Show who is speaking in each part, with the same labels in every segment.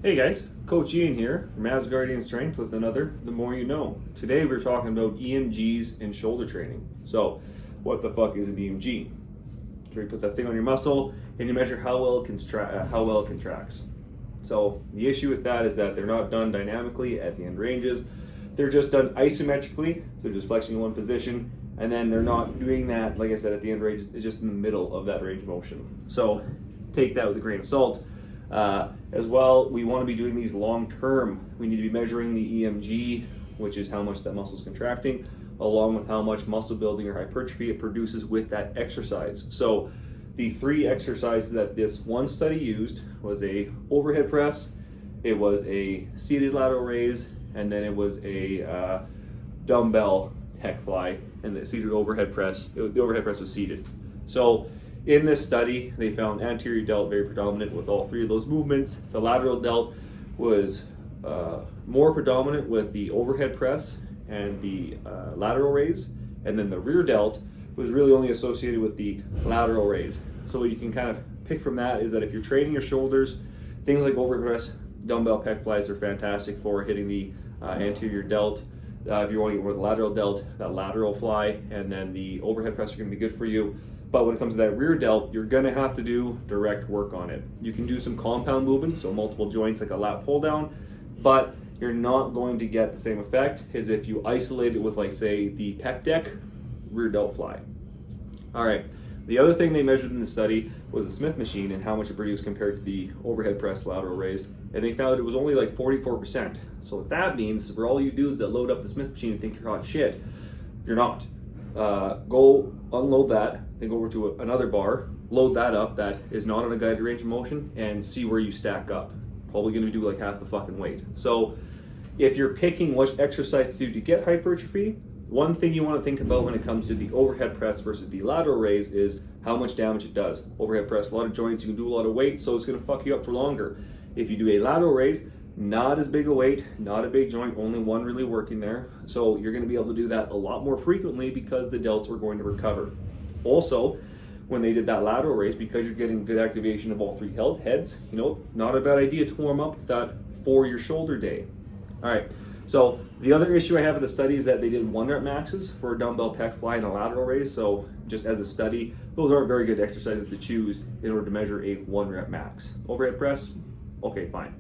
Speaker 1: Hey guys, Coach Ian here from Asgardian Strength with another The More You Know. Today we're talking about EMGs and shoulder training. So, what the fuck is an EMG? So you put that thing on your muscle and you measure how well it contracts. So the issue with that is that they're not done dynamically at the end ranges. They're just done isometrically, so just flexing in one position, and then they're not doing that, like I said, at the end range. It's just in the middle of that range of motion. So take that with a grain of salt. As well, we want to be doing these long term. We need to be measuring the EMG, which is how much that muscle is contracting, along with how much muscle building or hypertrophy it produces with that exercise. So the three exercises that this one study used was a overhead press, it was a seated lateral raise, and then it was a dumbbell tech fly, and the seated overhead press. The overhead press was seated. So in this study, they found anterior delt very predominant with all three of those movements. The lateral delt was more predominant with the overhead press and the lateral raise, and then the rear delt was really only associated with the lateral raise. So what you can kind of pick from that is that if you're training your shoulders, things like overhead press, dumbbell pec flies are fantastic for hitting the anterior delt. If you're wanting more the lateral delt, that lateral fly and then the overhead press are going to be good for you. But when it comes to that rear delt, you're going to have to do direct work on it. You can do some compound movement, so multiple joints like a lat pull down, but you're not going to get the same effect as if you isolate it with, like, say, the pec deck rear delt fly. All right. The other thing they measured in the study was the Smith machine and how much it produced compared to the overhead press lateral raised, and they found it was only like 44%. So what that means for all you dudes that load up the Smith machine and think you're hot shit, you're not. Go unload that, then go over to another bar, load that up that is not on a guided range of motion, and see where you stack up. Probably going to do like half the fucking weight. So if you're picking what exercise to do to get hypertrophy, one thing you want to think about when it comes to the overhead press versus the lateral raise is how much damage it does. Overhead press, a lot of joints, you can do a lot of weight, so it's going to fuck you up for longer. If you do a lateral raise, not as big a weight, not a big joint, only one really working there. So you're going to be able to do that a lot more frequently because the delts are going to recover. Also, when they did that lateral raise, because you're getting good activation of all three heads, not a bad idea to warm up with that for your shoulder day. All right. So the other issue I have with the study is that they did 1 rep maxes for a dumbbell pec fly and a lateral raise. So just as a study, those aren't very good exercises to choose in order to measure a 1 rep max. Overhead press, okay, fine.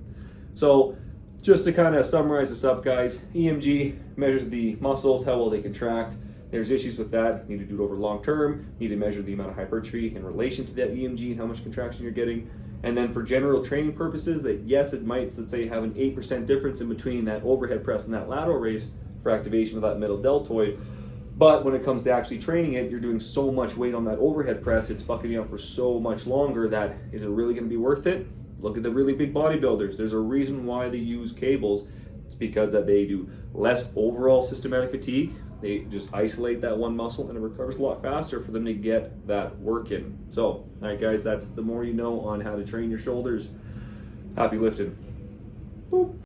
Speaker 1: So just to kind of summarize this up, guys, EMG measures the muscles, how well they contract. There's issues with that. You need to do it over long term. You need to measure the amount of hypertrophy in relation to that EMG and how much contraction you're getting. And then for general training purposes, that yes, it might, let's say, have an 8% difference in between that overhead press and that lateral raise for activation of that middle deltoid. But when it comes to actually training it, you're doing so much weight on that overhead press, it's fucking you up for so much longer that is it really going to be worth it? Look at the really big bodybuilders. There's a reason why they use cables. It's because that they do less overall systematic fatigue. They just isolate that one muscle and it recovers a lot faster for them to get that work in. So, all right, guys, that's the more you know on how to train your shoulders. Happy lifting. Boop.